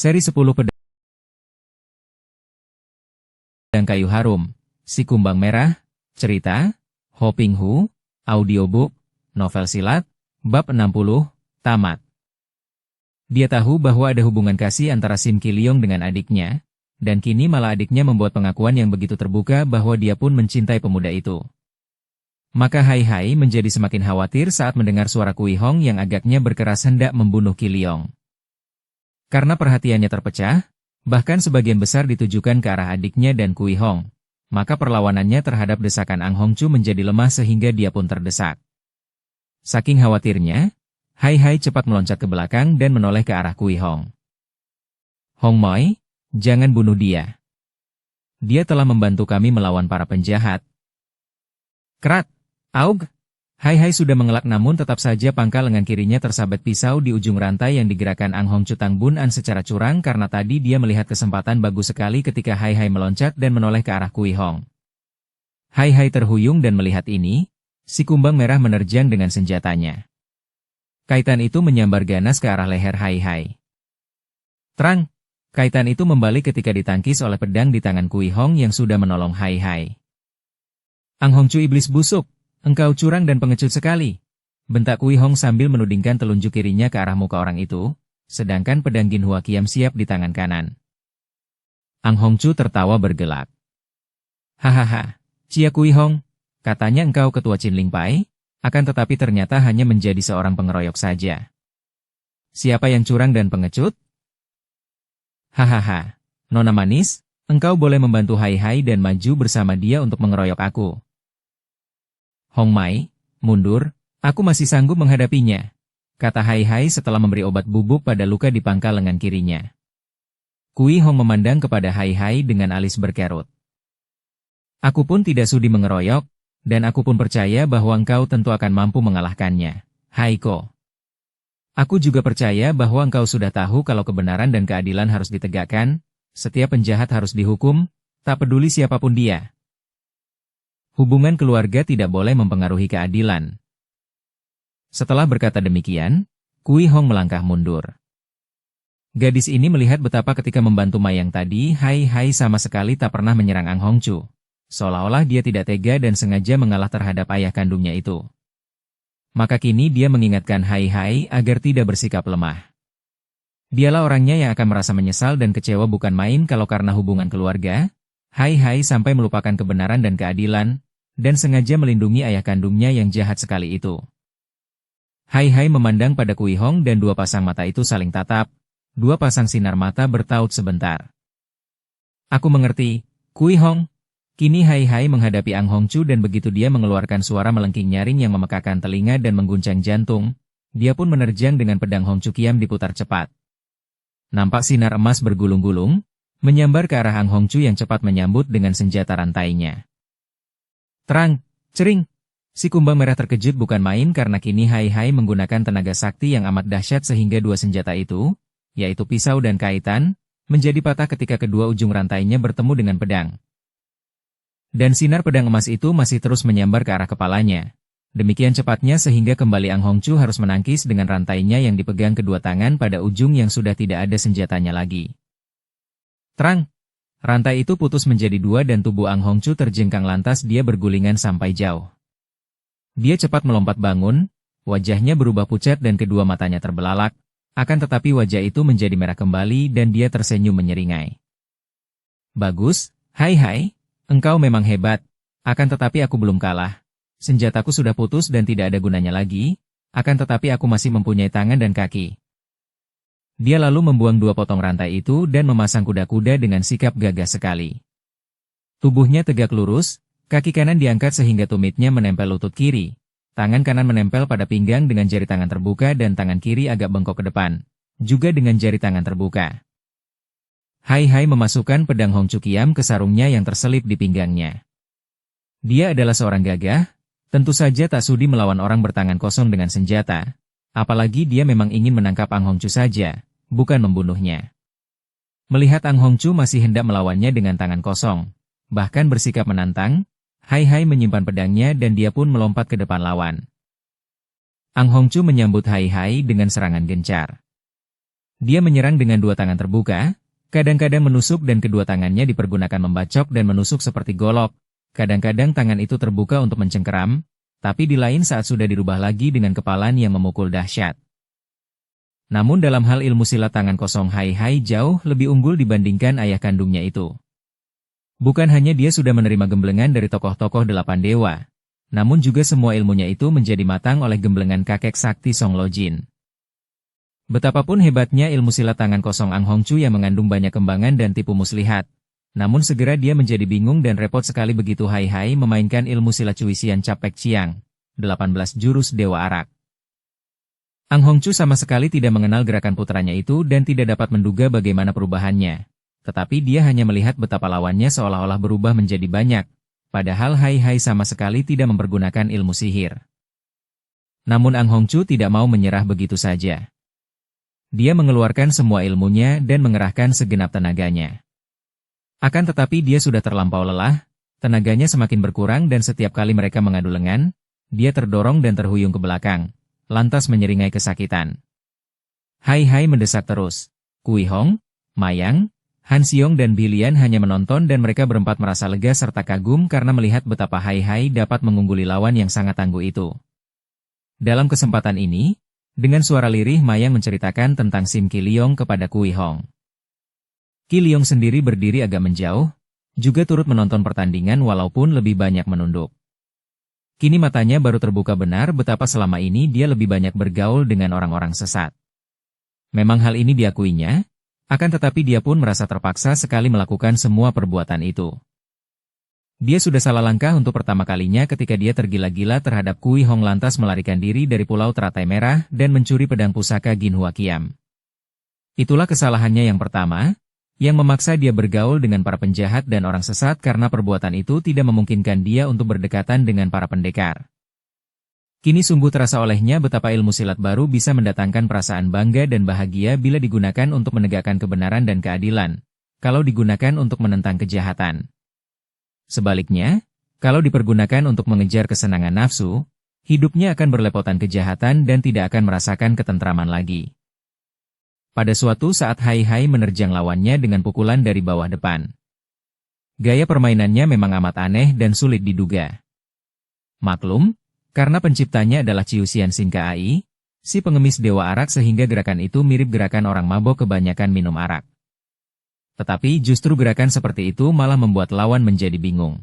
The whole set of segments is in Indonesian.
Seri 10 Pedang Kayu Harum, Si Kumbang Merah, Cerita, Ho Ping Hu, Audiobook, Novel Silat, Bab 60, Tamat. Dia tahu bahwa ada hubungan kasih antara Sim Ki Leong dengan adiknya, dan kini malah adiknya membuat pengakuan yang begitu terbuka bahwa dia pun mencintai pemuda itu. Maka Hai Hai menjadi semakin khawatir saat mendengar suara Kui Hong yang agaknya berkeras hendak membunuh Ki Leong. Karena perhatiannya terpecah, bahkan sebagian besar ditujukan ke arah adiknya dan Kui Hong, maka perlawanannya terhadap desakan Ang Hongchu menjadi lemah sehingga dia pun terdesak. Saking khawatirnya, Hai Hai cepat meloncat ke belakang dan menoleh ke arah Kui Hong. "Hong Moi, jangan bunuh dia. Dia telah membantu kami melawan para penjahat." Kerat, aug! Hai Hai sudah mengelak namun tetap saja pangkal lengan kirinya tersabet pisau di ujung rantai yang digerakkan Ang Hongchu Tang Bun An secara curang karena tadi dia melihat kesempatan bagus sekali ketika Hai Hai meloncat dan menoleh ke arah Kui Hong. Hai Hai terhuyung dan melihat ini, si kumbang merah menerjang dengan senjatanya. Kaitan itu menyambar ganas ke arah leher Hai Hai. Terang! Kaitan itu membalik ketika ditangkis oleh pedang di tangan Kui Hong yang sudah menolong Hai Hai. "Ang Hongchu iblis busuk! Engkau curang dan pengecut sekali," bentak Kui Hong sambil menudingkan telunjuk kirinya ke arah muka orang itu, sedangkan pedang Gin Hua Kiam siap di tangan kanan. Ang Hongchu tertawa bergelak. "Hahaha, Cia Kui Hong, katanya engkau ketua Chin Ling Pai, akan tetapi ternyata hanya menjadi seorang pengeroyok saja. Siapa yang curang dan pengecut? Hahaha, Nona manis, engkau boleh membantu Hai Hai dan maju bersama dia untuk mengeroyok aku. Hong Mai, mundur, aku masih sanggup menghadapinya," kata Hai Hai setelah memberi obat bubuk pada luka di pangkal lengan kirinya. Kui Hong memandang kepada Hai Hai dengan alis berkerut. "Aku pun tidak sudi mengeroyok, dan aku pun percaya bahwa engkau tentu akan mampu mengalahkannya, Hai Ko. Aku juga percaya bahwa engkau sudah tahu kalau kebenaran dan keadilan harus ditegakkan, setiap penjahat harus dihukum, tak peduli siapapun dia. Hubungan keluarga tidak boleh mempengaruhi keadilan." Setelah berkata demikian, Kui Hong melangkah mundur. Gadis ini melihat betapa ketika membantu Mayang tadi, Hai Hai sama sekali tak pernah menyerang Ang Hongchu. Seolah-olah dia tidak tega dan sengaja mengalah terhadap ayah kandungnya itu. Maka kini dia mengingatkan Hai Hai agar tidak bersikap lemah. Dialah orangnya yang akan merasa menyesal dan kecewa bukan main kalau karena hubungan keluarga, Hai Hai sampai melupakan kebenaran dan keadilan, dan sengaja melindungi ayah kandungnya yang jahat sekali itu. Hai Hai memandang pada Kui Hong dan dua pasang mata itu saling tatap, dua pasang sinar mata bertaut sebentar. "Aku mengerti, Kui Hong." Kini Hai Hai menghadapi Ang Hongchu dan begitu dia mengeluarkan suara melengking nyaring yang memekakan telinga dan mengguncang jantung, dia pun menerjang dengan pedang Hongchu Kiam diputar cepat. Nampak sinar emas bergulung-gulung, menyambar ke arah Ang Hongchu yang cepat menyambut dengan senjata rantainya. Terang, cering! Si kumbang merah terkejut bukan main karena kini Hai Hai menggunakan tenaga sakti yang amat dahsyat sehingga dua senjata itu, yaitu pisau dan kaitan, menjadi patah ketika kedua ujung rantainya bertemu dengan pedang. Dan sinar pedang emas itu masih terus menyambar ke arah kepalanya. Demikian cepatnya sehingga kembali Ang Hongchu harus menangkis dengan rantainya yang dipegang kedua tangan pada ujung yang sudah tidak ada senjatanya lagi. Terang! Rantai itu putus menjadi dua dan tubuh Ang Hongchu terjengkang lantas dia bergulingan sampai jauh. Dia cepat melompat bangun, wajahnya berubah pucat dan kedua matanya terbelalak, akan tetapi wajah itu menjadi merah kembali dan dia tersenyum menyeringai. "Bagus, Hai Hai, engkau memang hebat, akan tetapi aku belum kalah. Senjataku sudah putus dan tidak ada gunanya lagi, akan tetapi aku masih mempunyai tangan dan kaki." Dia lalu membuang dua potong rantai itu dan memasang kuda-kuda dengan sikap gagah sekali. Tubuhnya tegak lurus, kaki kanan diangkat sehingga tumitnya menempel lutut kiri, tangan kanan menempel pada pinggang dengan jari tangan terbuka dan tangan kiri agak bengkok ke depan, juga dengan jari tangan terbuka. Hai Hai memasukkan pedang Hongchu Kiam ke sarungnya yang terselip di pinggangnya. Dia adalah seorang gagah, tentu saja tak sudi melawan orang bertangan kosong dengan senjata, apalagi dia memang ingin menangkap Ang Hongchu saja, bukan membunuhnya. Melihat Ang Hongchu masih hendak melawannya dengan tangan kosong, bahkan bersikap menantang, Hai Hai menyimpan pedangnya dan dia pun melompat ke depan lawan. Ang Hongchu menyambut Hai Hai dengan serangan gencar. Dia menyerang dengan dua tangan terbuka, kadang-kadang menusuk dan kedua tangannya dipergunakan membacok dan menusuk seperti golok. Kadang-kadang tangan itu terbuka untuk mencengkeram, tapi di lain saat sudah dirubah lagi dengan kepalan yang memukul dahsyat. Namun dalam hal ilmu silat tangan kosong Hai Hai jauh lebih unggul dibandingkan ayah kandungnya itu. Bukan hanya dia sudah menerima gemblengan dari tokoh-tokoh 8 dewa, namun juga semua ilmunya itu menjadi matang oleh gemblengan kakek sakti Song Lojin. Betapapun hebatnya ilmu silat tangan kosong Ang Hongchu yang mengandung banyak kembangan dan tipu muslihat, namun segera dia menjadi bingung dan repot sekali begitu Hai Hai memainkan ilmu silat Cuisian Capek Ciang, 18 jurus Dewa Arak. Ang Hongchu sama sekali tidak mengenal gerakan putranya itu dan tidak dapat menduga bagaimana perubahannya. Tetapi dia hanya melihat betapa lawannya seolah-olah berubah menjadi banyak, padahal Hai Hai sama sekali tidak mempergunakan ilmu sihir. Namun Ang Hongchu tidak mau menyerah begitu saja. Dia mengeluarkan semua ilmunya dan mengerahkan segenap tenaganya. Akan tetapi dia sudah terlampau lelah, tenaganya semakin berkurang dan setiap kali mereka mengadu lengan, dia terdorong dan terhuyung ke belakang, lantas menyeringai kesakitan. Hai Hai mendesak terus. Kui Hong, Mayang, Han Xiong dan Bilian hanya menonton dan mereka berempat merasa lega serta kagum karena melihat betapa Hai Hai dapat mengungguli lawan yang sangat tangguh itu. Dalam kesempatan ini, dengan suara lirih Mayang menceritakan tentang Sim Ki Leong kepada Kui Hong. Ki Leong sendiri berdiri agak menjauh, juga turut menonton pertandingan walaupun lebih banyak menunduk. Kini matanya baru terbuka benar betapa selama ini dia lebih banyak bergaul dengan orang-orang sesat. Memang hal ini diakuinya, akan tetapi dia pun merasa terpaksa sekali melakukan semua perbuatan itu. Dia sudah salah langkah untuk pertama kalinya ketika dia tergila-gila terhadap Kui Hong lantas melarikan diri dari Pulau Teratai Merah dan mencuri pedang pusaka Ginhua Kiam. Itulah kesalahannya yang pertama, yang memaksa dia bergaul dengan para penjahat dan orang sesat karena perbuatan itu tidak memungkinkan dia untuk berdekatan dengan para pendekar. Kini sungguh terasa olehnya betapa ilmu silat baru bisa mendatangkan perasaan bangga dan bahagia bila digunakan untuk menegakkan kebenaran dan keadilan, kalau digunakan untuk menentang kejahatan. Sebaliknya, kalau dipergunakan untuk mengejar kesenangan nafsu, hidupnya akan berlepotan kejahatan dan tidak akan merasakan ketentraman lagi. Pada suatu saat Hai Hai menerjang lawannya dengan pukulan dari bawah depan. Gaya permainannya memang amat aneh dan sulit diduga. Maklum, karena penciptanya adalah Ciusian Sinka Ai, si pengemis dewa arak sehingga gerakan itu mirip gerakan orang mabok kebanyakan minum arak. Tetapi justru gerakan seperti itu malah membuat lawan menjadi bingung.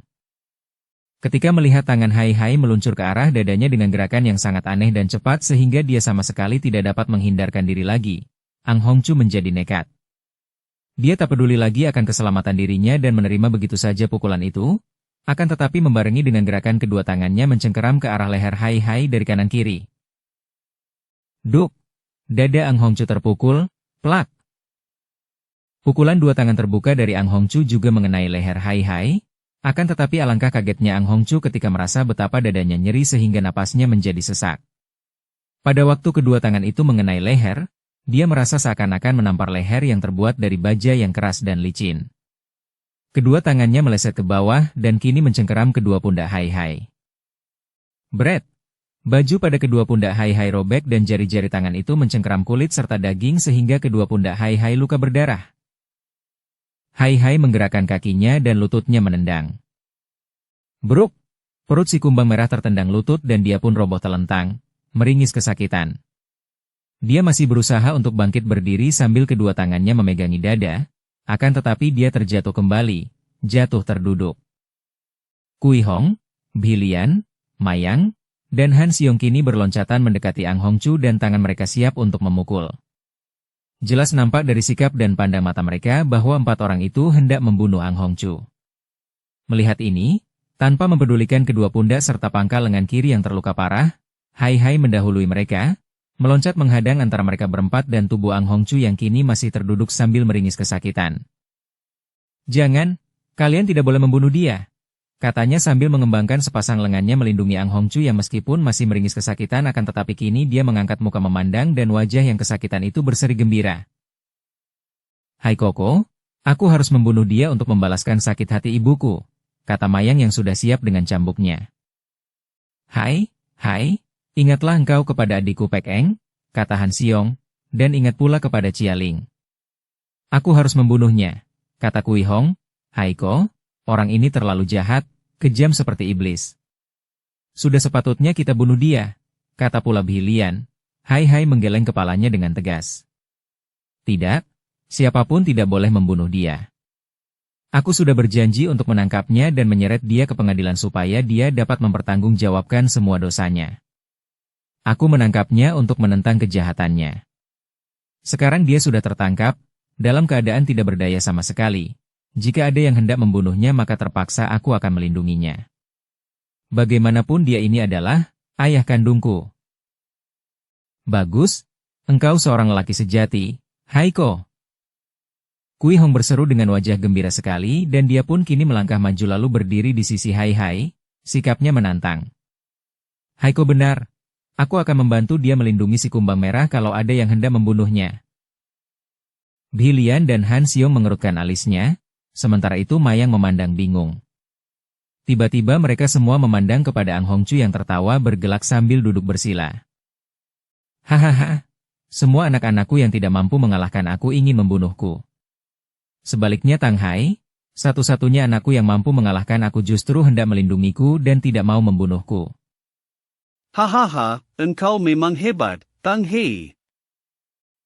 Ketika melihat tangan Hai Hai meluncur ke arah dadanya dengan gerakan yang sangat aneh dan cepat sehingga dia sama sekali tidak dapat menghindarkan diri lagi, Ang Hongchu menjadi nekat. Dia tak peduli lagi akan keselamatan dirinya dan menerima begitu saja pukulan itu, akan tetapi membarengi dengan gerakan kedua tangannya mencengkeram ke arah leher Hai Hai dari kanan kiri. Duk! Dada Ang Hongchu terpukul, plak! Pukulan dua tangan terbuka dari Ang Hongchu juga mengenai leher Hai Hai, akan tetapi alangkah kagetnya Ang Hongchu ketika merasa betapa dadanya nyeri sehingga napasnya menjadi sesak. Pada waktu kedua tangan itu mengenai leher, dia merasa seakan-akan menampar leher yang terbuat dari baja yang keras dan licin. Kedua tangannya meleset ke bawah dan kini mencengkeram kedua pundak Hai Hai. Bret! Baju pada kedua pundak Hai Hai robek dan jari-jari tangan itu mencengkeram kulit serta daging sehingga kedua pundak Hai Hai luka berdarah. Hai Hai menggerakkan kakinya dan lututnya menendang. Bruk! Perut si kumbang merah tertendang lutut dan dia pun roboh telentang, meringis kesakitan. Dia masih berusaha untuk bangkit berdiri sambil kedua tangannya memegangi dada, akan tetapi dia terjatuh kembali, jatuh terduduk. Kui Hong, Bilian, Mayang, dan Han Xiong kini berloncatan mendekati Ang Hongchu dan tangan mereka siap untuk memukul. Jelas nampak dari sikap dan pandang mata mereka bahwa empat orang itu hendak membunuh Ang Hongchu. Melihat ini, tanpa mempedulikan kedua pundak serta pangkal lengan kiri yang terluka parah, Hai Hai mendahului mereka, meloncat menghadang antara mereka berempat dan tubuh Ang Hongchu yang kini masih terduduk sambil meringis kesakitan. Jangan, kalian tidak boleh membunuh dia, katanya sambil mengembangkan sepasang lengannya melindungi Ang Hongchu yang meskipun masih meringis kesakitan akan tetapi kini dia mengangkat muka memandang dan wajah yang kesakitan itu berseri gembira. Hai Koko, aku harus membunuh dia untuk membalaskan sakit hati ibuku, kata Mayang yang sudah siap dengan cambuknya. Hai, ingatlah engkau kepada adikku Pek Eng, kata Han Xiong, dan ingat pula kepada Cialing. Aku harus membunuhnya, kata Kui Hong. Haiko, orang ini terlalu jahat, kejam seperti iblis. Sudah sepatutnya kita bunuh dia, kata pula Bhilian. Hai menggeleng kepalanya dengan tegas. Tidak, siapapun tidak boleh membunuh dia. Aku sudah berjanji untuk menangkapnya dan menyeret dia ke pengadilan supaya dia dapat mempertanggungjawabkan semua dosanya. Aku menangkapnya untuk menentang kejahatannya. Sekarang dia sudah tertangkap, dalam keadaan tidak berdaya sama sekali. Jika ada yang hendak membunuhnya maka terpaksa aku akan melindunginya. Bagaimanapun dia ini adalah ayah kandungku. Bagus, engkau seorang lelaki sejati, Haiko. Kui Hong berseru dengan wajah gembira sekali dan dia pun kini melangkah maju lalu berdiri di sisi Hai, sikapnya menantang. Haiko benar, aku akan membantu dia melindungi si kumbang merah kalau ada yang hendak membunuhnya. Bhilian dan Han Xiong mengerutkan alisnya, sementara itu Mayang memandang bingung. Tiba-tiba mereka semua memandang kepada Ang Hongchu yang tertawa bergelak sambil duduk bersila. Hahaha, semua anak-anakku yang tidak mampu mengalahkan aku ingin membunuhku. Sebaliknya Tang Hai, satu-satunya anakku yang mampu mengalahkan aku justru hendak melindungiku dan tidak mau membunuhku. Hahaha, engkau memang hebat, Tang Hai.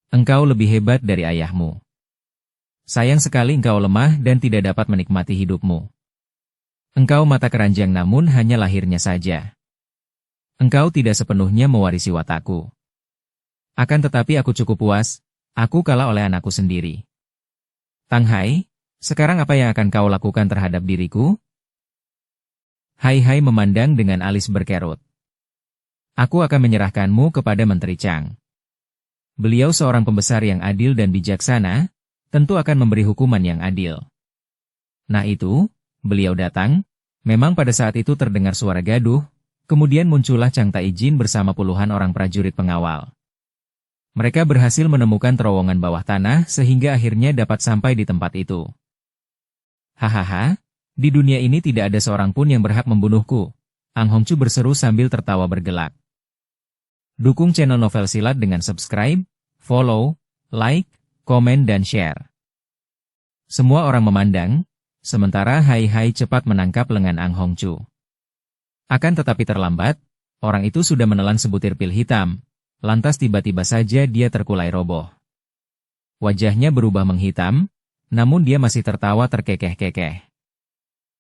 Engkau lebih hebat dari ayahmu. Sayang sekali engkau lemah dan tidak dapat menikmati hidupmu. Engkau mata keranjang namun hanya lahirnya saja. Engkau tidak sepenuhnya mewarisi watakku. Akan tetapi aku cukup puas, aku kalah oleh anakku sendiri. Tang Hai, sekarang apa yang akan kau lakukan terhadap diriku? Hai memandang dengan alis berkerut. Aku akan menyerahkanmu kepada Menteri Chang. Beliau seorang pembesar yang adil dan bijaksana, tentu akan memberi hukuman yang adil. Nah itu, beliau datang, memang pada saat itu terdengar suara gaduh, kemudian muncullah Chang Taijin bersama puluhan orang prajurit pengawal. Mereka berhasil menemukan terowongan bawah tanah sehingga akhirnya dapat sampai di tempat itu. Hahaha, di dunia ini tidak ada seorang pun yang berhak membunuhku, Ang Hongchu berseru sambil tertawa bergelak. Dukung channel Novel Silat dengan subscribe, follow, like, komen dan share. Semua orang memandang, sementara Hai cepat menangkap lengan Ang Hongchu. Akan tetapi terlambat, orang itu sudah menelan sebutir pil hitam. Lantas tiba-tiba saja dia terkulai roboh. Wajahnya berubah menghitam, namun dia masih tertawa terkekeh-kekeh.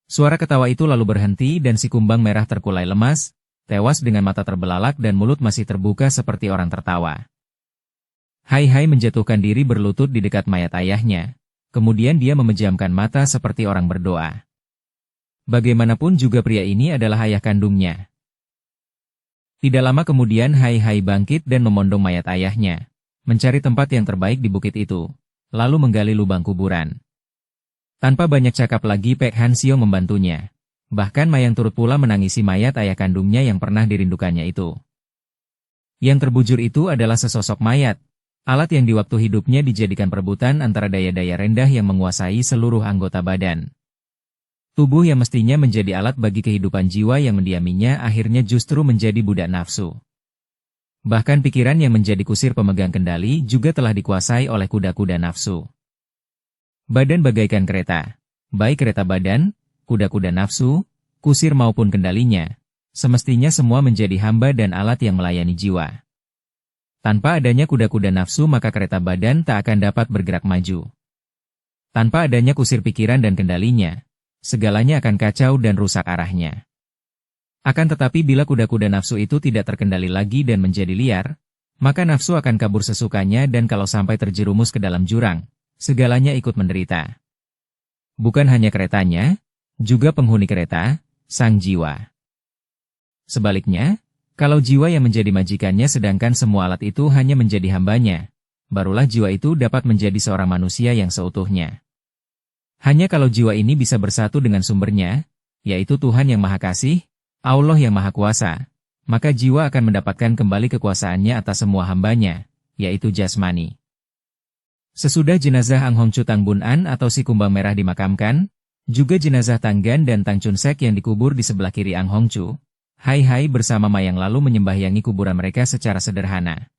Suara ketawa itu lalu berhenti dan si kumbang merah terkulai lemas, tewas dengan mata terbelalak dan mulut masih terbuka seperti orang tertawa. Hai menjatuhkan diri berlutut di dekat mayat ayahnya, kemudian dia memejamkan mata seperti orang berdoa. Bagaimanapun juga pria ini adalah ayah kandungnya. Tidak lama kemudian Hai bangkit dan memondong mayat ayahnya, mencari tempat yang terbaik di bukit itu, lalu menggali lubang kuburan. Tanpa banyak cakap lagi Pek Han Xiong membantunya. Bahkan Mayang turut pula menangisi mayat ayah kandungnya yang pernah dirindukannya itu. Yang terbujur itu adalah sesosok mayat, alat yang di waktu hidupnya dijadikan perebutan antara daya-daya rendah yang menguasai seluruh anggota badan. Tubuh yang mestinya menjadi alat bagi kehidupan jiwa yang mendiaminya akhirnya justru menjadi budak nafsu. Bahkan pikiran yang menjadi kusir pemegang kendali juga telah dikuasai oleh kuda-kuda nafsu. Badan bagaikan kereta, baik kereta badan, kuda-kuda nafsu, kusir maupun kendalinya, semestinya semua menjadi hamba dan alat yang melayani jiwa. Tanpa adanya kuda-kuda nafsu maka kereta badan tak akan dapat bergerak maju. Tanpa adanya kusir pikiran dan kendalinya, segalanya akan kacau dan rusak arahnya. Akan tetapi bila kuda-kuda nafsu itu tidak terkendali lagi dan menjadi liar, maka nafsu akan kabur sesukanya dan kalau sampai terjerumus ke dalam jurang, segalanya ikut menderita. Bukan hanya keretanya, juga penghuni kereta, sang jiwa. Sebaliknya, kalau jiwa yang menjadi majikannya sedangkan semua alat itu hanya menjadi hambanya, barulah jiwa itu dapat menjadi seorang manusia yang seutuhnya. Hanya kalau jiwa ini bisa bersatu dengan sumbernya, yaitu Tuhan yang Maha Kasih, Allah yang Maha Kuasa, maka jiwa akan mendapatkan kembali kekuasaannya atas semua hambanya, yaitu jasmani. Sesudah jenazah Ang Hongchu Tang Bun An atau si kumbang merah dimakamkan, juga jenazah Tang Gan dan Tang Chun Sek yang dikubur di sebelah kiri Ang Hongchu, Hai bersama Mayang lalu menyembahyangi kuburan mereka secara sederhana.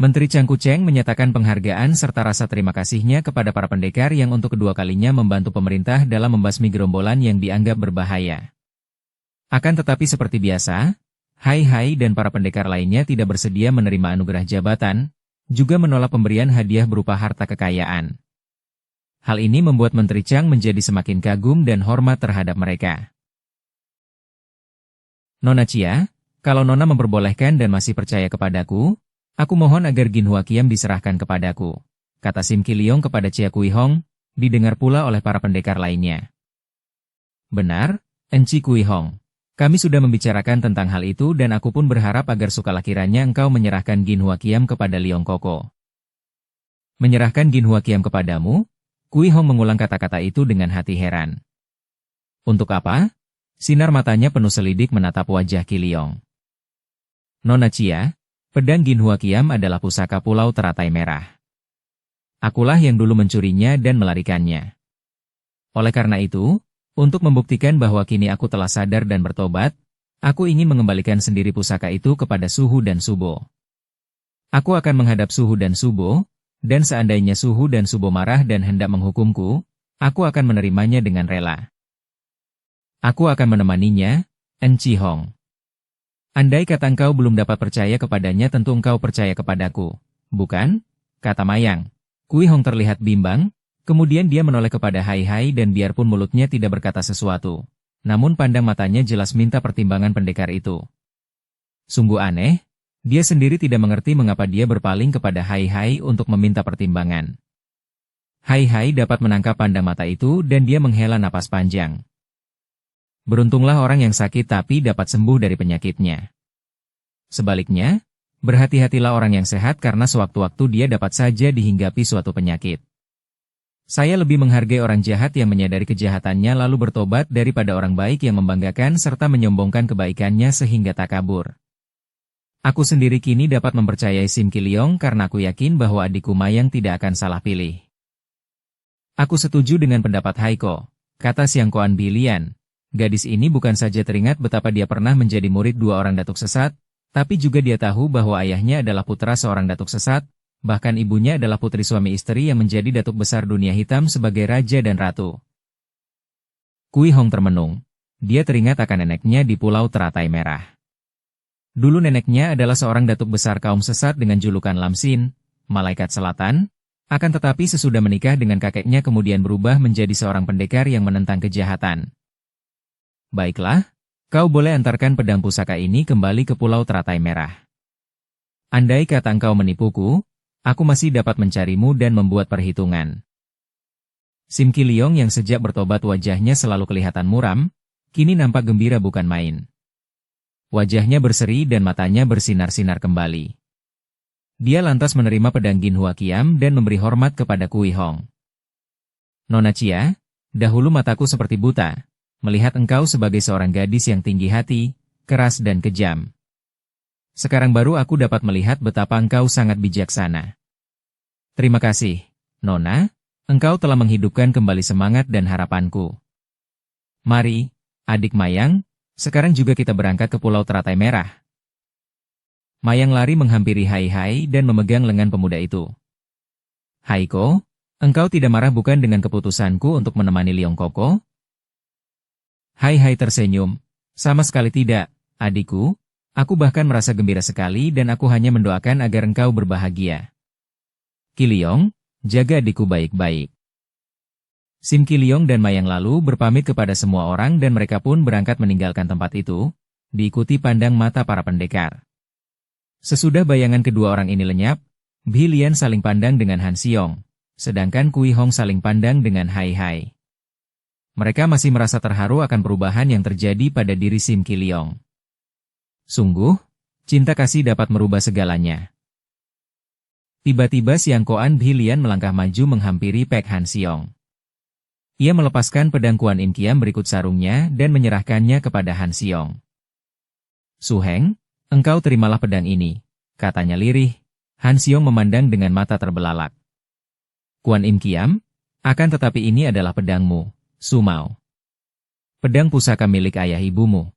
Menteri Changkucheng menyatakan penghargaan serta rasa terima kasihnya kepada para pendekar yang untuk kedua kalinya membantu pemerintah dalam membasmi gerombolan yang dianggap berbahaya. Akan tetapi seperti biasa, Hai Hai dan para pendekar lainnya tidak bersedia menerima anugerah jabatan, juga menolak pemberian hadiah berupa harta kekayaan. Hal ini membuat Menteri Chang menjadi semakin kagum dan hormat terhadap mereka. Nona Chia, kalau Nona memperbolehkan dan masih percaya kepadaku, aku mohon agar Gin Hua Kiam diserahkan kepadaku, kata Sim Ki Leong kepada Chia Kui Hong, didengar pula oleh para pendekar lainnya. Benar, Enci Kui Hong. Kami sudah membicarakan tentang hal itu dan aku pun berharap agar sukalah kiranya engkau menyerahkan Gin Hua Kiam kepada Leong Koko. Menyerahkan Gin Hua Kiam kepadamu? Kui Hong mengulang kata-kata itu dengan hati heran. Untuk apa? Sinar matanya penuh selidik menatap wajah Ki Leong. Nona Chia, pedang Gin Hua Kiam adalah pusaka Pulau Teratai Merah. Akulah yang dulu mencurinya dan melarikannya. Oleh karena itu, untuk membuktikan bahwa kini aku telah sadar dan bertobat, aku ingin mengembalikan sendiri pusaka itu kepada Suhu dan Subo. Aku akan menghadap Suhu dan Subo, dan seandainya Suhu dan Subo marah dan hendak menghukumku, aku akan menerimanya dengan rela. Aku akan menemaninya, Enci Hong. Andai kata engkau belum dapat percaya kepadanya tentu engkau percaya kepadaku, bukan? Kata Mayang. Kui Hong terlihat bimbang, kemudian dia menoleh kepada Hai Hai dan biarpun mulutnya tidak berkata sesuatu, namun pandang matanya jelas minta pertimbangan pendekar itu. Sungguh aneh, dia sendiri tidak mengerti mengapa dia berpaling kepada Hai Hai untuk meminta pertimbangan. Hai Hai dapat menangkap pandang mata itu dan dia menghela napas panjang. Beruntunglah orang yang sakit tapi dapat sembuh dari penyakitnya. Sebaliknya, berhati-hatilah orang yang sehat karena sewaktu-waktu dia dapat saja dihinggapi suatu penyakit. Saya lebih menghargai orang jahat yang menyadari kejahatannya lalu bertobat daripada orang baik yang membanggakan serta menyombongkan kebaikannya sehingga takabur. Aku sendiri kini dapat mempercayai Sim Ki Leong karena aku yakin bahwa adikku Mayang tidak akan salah pilih. Aku setuju dengan pendapat Haiko, kata Siang Koan Bilian. Gadis ini bukan saja teringat betapa dia pernah menjadi murid dua orang datuk sesat, tapi juga dia tahu bahwa ayahnya adalah putra seorang datuk sesat, bahkan ibunya adalah putri suami istri yang menjadi datuk besar dunia hitam sebagai raja dan ratu. Kui Hong termenung. Dia teringat akan neneknya di Pulau Teratai Merah. Dulu neneknya adalah seorang datuk besar kaum sesat dengan julukan Lamsin, Malaikat Selatan, akan tetapi sesudah menikah dengan kakeknya kemudian berubah menjadi seorang pendekar yang menentang kejahatan. Baiklah, kau boleh antarkan pedang pusaka ini kembali ke Pulau Teratai Merah. Andai kata engkau menipuku, aku masih dapat mencarimu dan membuat perhitungan. Sim Ki Leong yang sejak bertobat wajahnya selalu kelihatan muram, kini nampak gembira bukan main. Wajahnya berseri dan matanya bersinar-sinar kembali. Dia lantas menerima pedang Gin Hua Kiam dan memberi hormat kepada Kui Hong. Nona Chia, dahulu mataku seperti buta, melihat engkau sebagai seorang gadis yang tinggi hati, keras dan kejam. Sekarang baru aku dapat melihat betapa engkau sangat bijaksana. Terima kasih, Nona, engkau telah menghidupkan kembali semangat dan harapanku. Mari, adik Mayang, sekarang juga kita berangkat ke Pulau Teratai Merah. Mayang lari menghampiri Hai Hai dan memegang lengan pemuda itu. Haiko, engkau tidak marah bukan dengan keputusanku untuk menemani Leong Koko? Hai Hai tersenyum. Sama sekali tidak, adikku. Aku bahkan merasa gembira sekali dan aku hanya mendoakan agar engkau berbahagia. Ki Leong, jaga adikku baik-baik. Sim Ki Leong dan Mayang lalu berpamit kepada semua orang dan mereka pun berangkat meninggalkan tempat itu, diikuti pandang mata para pendekar. Sesudah bayangan kedua orang ini lenyap, Bilian saling pandang dengan Han Xiong, sedangkan Kui Hong saling pandang dengan Hai Hai. Mereka masih merasa terharu akan perubahan yang terjadi pada diri Sim Ki Leong. Sungguh, cinta kasih dapat merubah segalanya. Tiba-tiba Siang Koan Bilian melangkah maju menghampiri Pek Han Xiong. Ia melepaskan pedang Kuan Im Kiam berikut sarungnya dan menyerahkannya kepada Han Xiong. Su Heng, engkau terimalah pedang ini, katanya lirih. Han Xiong memandang dengan mata terbelalak. Kuan Im Kiam, akan tetapi ini adalah pedangmu, Su Mao. Pedang pusaka milik ayah ibumu.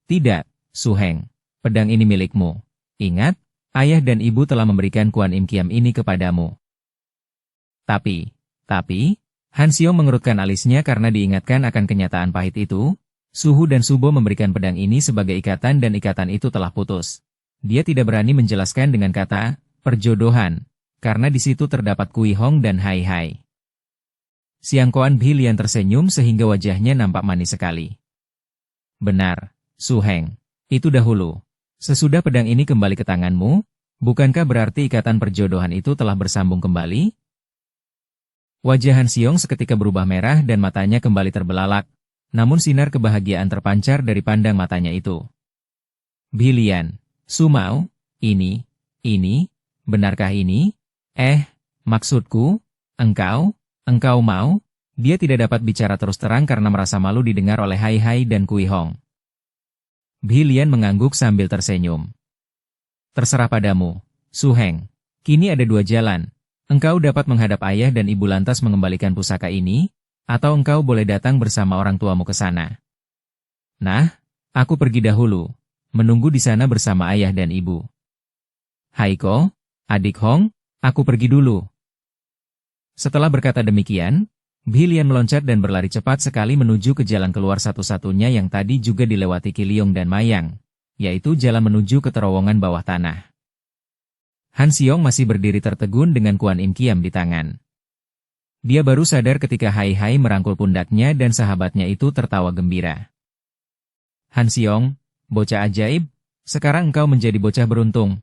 Tidak, Su Heng, pedang ini milikmu. Ingat, ayah dan ibu telah memberikan Kuan Im Kiam ini kepadamu. Tapi, Han Xiong mengerutkan alisnya karena diingatkan akan kenyataan pahit itu. Suhu dan Subo memberikan pedang ini sebagai ikatan dan ikatan itu telah putus. Dia tidak berani menjelaskan dengan kata, perjodohan, karena di situ terdapat Kui Hong dan Hai Hai. Siang Koan Bhilian tersenyum sehingga wajahnya nampak manis sekali. Benar, Su Heng, itu dahulu. Sesudah pedang ini kembali ke tanganmu, bukankah berarti ikatan perjodohan itu telah bersambung kembali? Wajah Han Xiong seketika berubah merah dan matanya kembali terbelalak. Namun sinar kebahagiaan terpancar dari pandang matanya itu. Bhilian, Su Mao, ini, benarkah ini? Maksudku, engkau mau? Dia tidak dapat bicara terus terang karena merasa malu didengar oleh Hai Hai dan Kui Hong. Bhilian mengangguk sambil tersenyum. Terserah padamu, Su Heng. Kini ada dua jalan. Engkau dapat menghadap ayah dan ibu lantas mengembalikan pusaka ini, atau engkau boleh datang bersama orang tuamu ke sana. Nah, aku pergi dahulu, menunggu di sana bersama ayah dan ibu. Haiko, adik Hong, aku pergi dulu. Setelah berkata demikian, Bhilian meloncat dan berlari cepat sekali menuju ke jalan keluar satu-satunya yang tadi juga dilewati Kiliong dan Mayang, yaitu jalan menuju ke terowongan bawah tanah. Han Xiong masih berdiri tertegun dengan Kuan Im Kiam di tangan. Dia baru sadar ketika Hai Hai merangkul pundaknya dan sahabatnya itu tertawa gembira. Han Xiong, bocah ajaib, sekarang engkau menjadi bocah beruntung.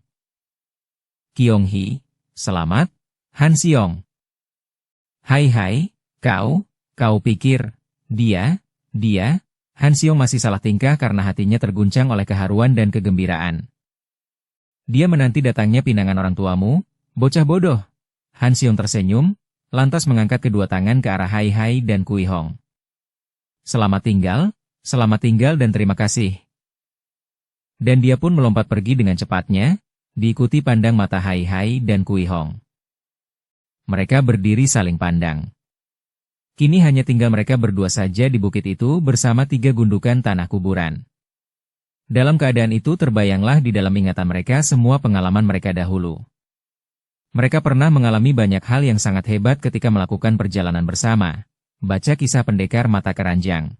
Kiong Hi, selamat, Han Xiong. Hai Hai, kau pikir, dia, Han Xiong masih salah tingkah karena hatinya terguncang oleh keharuan dan kegembiraan. Dia menanti datangnya pinangan orang tuamu, bocah bodoh. Han Xiong tersenyum, lantas mengangkat kedua tangan ke arah Hai Hai dan Kui Hong. Selamat tinggal dan terima kasih. Dan dia pun melompat pergi dengan cepatnya, diikuti pandang mata Hai Hai dan Kui Hong. Mereka berdiri saling pandang. Kini hanya tinggal mereka berdua saja di bukit itu bersama 3 gundukan tanah kuburan. Dalam keadaan itu terbayanglah di dalam ingatan mereka semua pengalaman mereka dahulu. Mereka pernah mengalami banyak hal yang sangat hebat ketika melakukan perjalanan bersama. Baca kisah pendekar mata keranjang.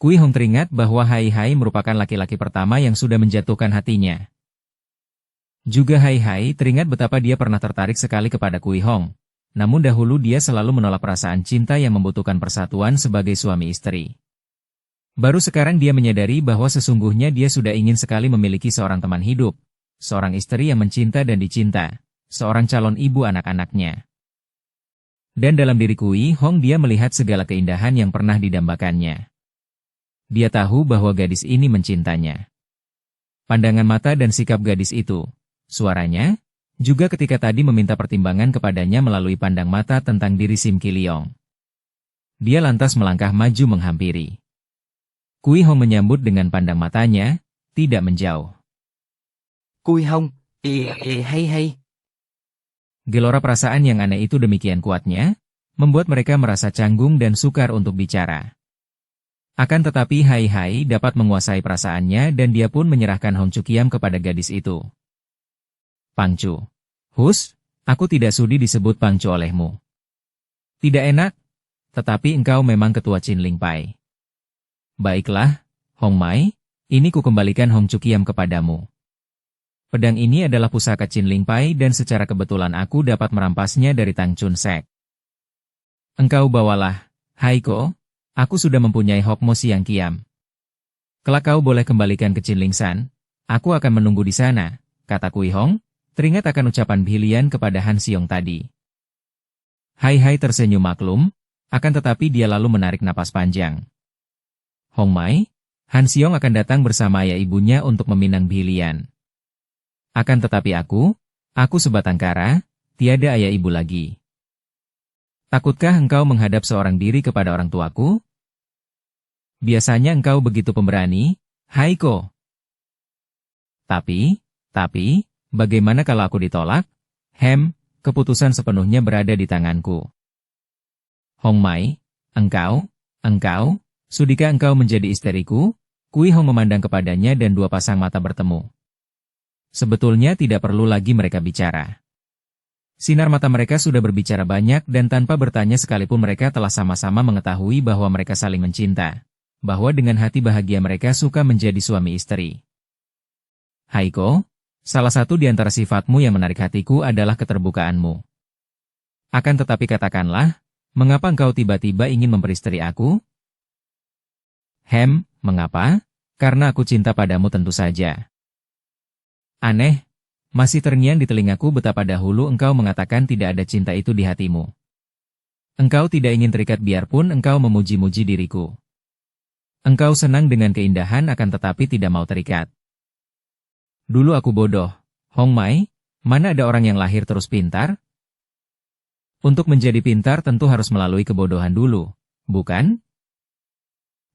Kui Hong teringat bahwa Hai Hai merupakan laki-laki pertama yang sudah menjatuhkan hatinya. Juga Hai Hai teringat betapa dia pernah tertarik sekali kepada Kui Hong. Namun dahulu dia selalu menolak perasaan cinta yang membutuhkan persatuan sebagai suami istri. Baru sekarang dia menyadari bahwa sesungguhnya dia sudah ingin sekali memiliki seorang teman hidup. Seorang istri yang mencinta dan dicinta, seorang calon ibu anak-anaknya. Dan dalam diri Kui Hong dia melihat segala keindahan yang pernah didambakannya. Dia tahu bahwa gadis ini mencintanya. Pandangan mata dan sikap gadis itu, suaranya, juga ketika tadi meminta pertimbangan kepadanya melalui pandang mata tentang diri Sim Kiliong. Dia lantas melangkah maju menghampiri. Kui Hong menyambut dengan pandang matanya, tidak menjauh. Kui Hong, Hai. Gelora perasaan yang aneh itu demikian kuatnya, membuat mereka merasa canggung dan sukar untuk bicara. Akan tetapi Hai Hai dapat menguasai perasaannya dan dia pun menyerahkan Hong Chu Kiam kepada gadis itu. Pangcu. Hus, aku tidak sudi disebut Pangcu olehmu. Tidak enak, tetapi engkau memang ketua Chin Ling Pai. Baiklah, Hong Mai, ini kukembalikan Hong Chu Kiam kepadamu. Pedang ini adalah pusaka Chin Ling Pai dan secara kebetulan aku dapat merampasnya dari Tang Chun Sek. Engkau bawalah, Haiko, aku sudah mempunyai Hokmo Siang Kiam. Kelak kau boleh kembalikan ke Chin Ling San, aku akan menunggu di sana, kata Kui Hong, teringat akan ucapan Bhilian kepada Han Xiong tadi. Hai Hai tersenyum maklum, akan tetapi dia lalu menarik napas panjang. Hong Mai, Han Xiong akan datang bersama ayah ibunya untuk meminang Bhilian. Akan tetapi aku sebatang kara, tiada ayah ibu lagi. Takutkah engkau menghadap seorang diri kepada orang tuaku? Biasanya engkau begitu pemberani, Haiko. Tapi, bagaimana kalau aku ditolak? Keputusan sepenuhnya berada di tanganku. Hong Mai, engkau, sudikah engkau menjadi istriku? Kui Hong memandang kepadanya dan dua pasang mata bertemu. Sebetulnya tidak perlu lagi mereka bicara. Sinar mata mereka sudah berbicara banyak dan tanpa bertanya sekalipun mereka telah sama-sama mengetahui bahwa mereka saling mencinta. Bahwa dengan hati bahagia mereka suka menjadi suami istri. Haiko, salah satu di antara sifatmu yang menarik hatiku adalah keterbukaanmu. Akan tetapi katakanlah, mengapa engkau tiba-tiba ingin memperistri aku? Mengapa? Karena aku cinta padamu tentu saja. Aneh, masih terngiang di telingaku betapa dahulu engkau mengatakan tidak ada cinta itu di hatimu. Engkau tidak ingin terikat biarpun engkau memuji-muji diriku. Engkau senang dengan keindahan akan tetapi tidak mau terikat. Dulu aku bodoh, Hongmai, mana ada orang yang lahir terus pintar? Untuk menjadi pintar tentu harus melalui kebodohan dulu, bukan?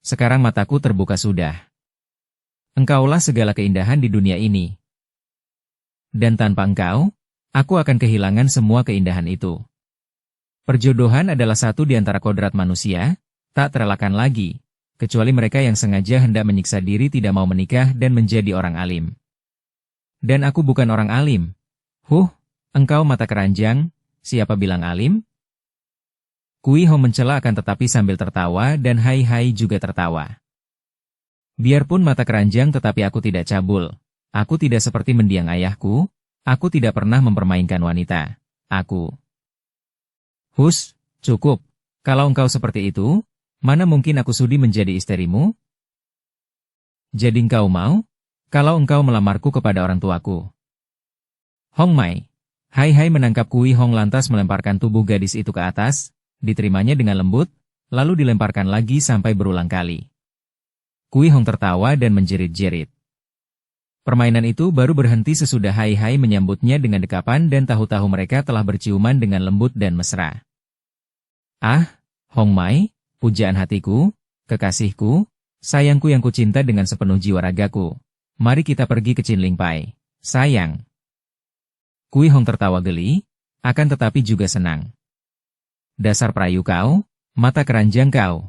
Sekarang mataku terbuka sudah. Engkaulah segala keindahan di dunia ini. Dan tanpa engkau, aku akan kehilangan semua keindahan itu. Perjodohan adalah satu di antara kodrat manusia, tak terelakkan lagi, kecuali mereka yang sengaja hendak menyiksa diri tidak mau menikah dan menjadi orang alim. Dan aku bukan orang alim. Engkau mata keranjang, siapa bilang alim? Kui Hong mencela akan tetapi sambil tertawa dan Hai Hai juga tertawa. Biarpun mata keranjang tetapi aku tidak cabul. Aku tidak seperti mendiang ayahku, aku tidak pernah mempermainkan wanita. Cukup. Kalau engkau seperti itu, mana mungkin aku sudi menjadi istrimu? Jadi engkau mau? Kalau engkau melamarku kepada orang tuaku. Hongmai. Hai Hai menangkap Kui Hong lantas melemparkan tubuh gadis itu ke atas, diterimanya dengan lembut, lalu dilemparkan lagi sampai berulang kali. Kui Hong tertawa dan menjerit-jerit. Permainan itu baru berhenti sesudah Hai Hai menyambutnya dengan dekapan dan tahu-tahu mereka telah berciuman dengan lembut dan mesra. Hongmai, pujaan hatiku, kekasihku, sayangku yang kucinta dengan sepenuh jiwa ragaku. Mari kita pergi ke Chinling Pai, sayang. Kui Hong tertawa geli, akan tetapi juga senang. Dasar perayu kau, mata keranjang kau.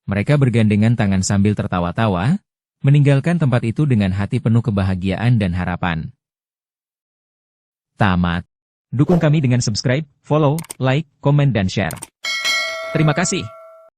Mereka bergandengan tangan sambil tertawa-tawa, meninggalkan tempat itu dengan hati penuh kebahagiaan dan harapan. Tamat. Dukung kami dengan subscribe, follow, like, komen dan share. Terima kasih.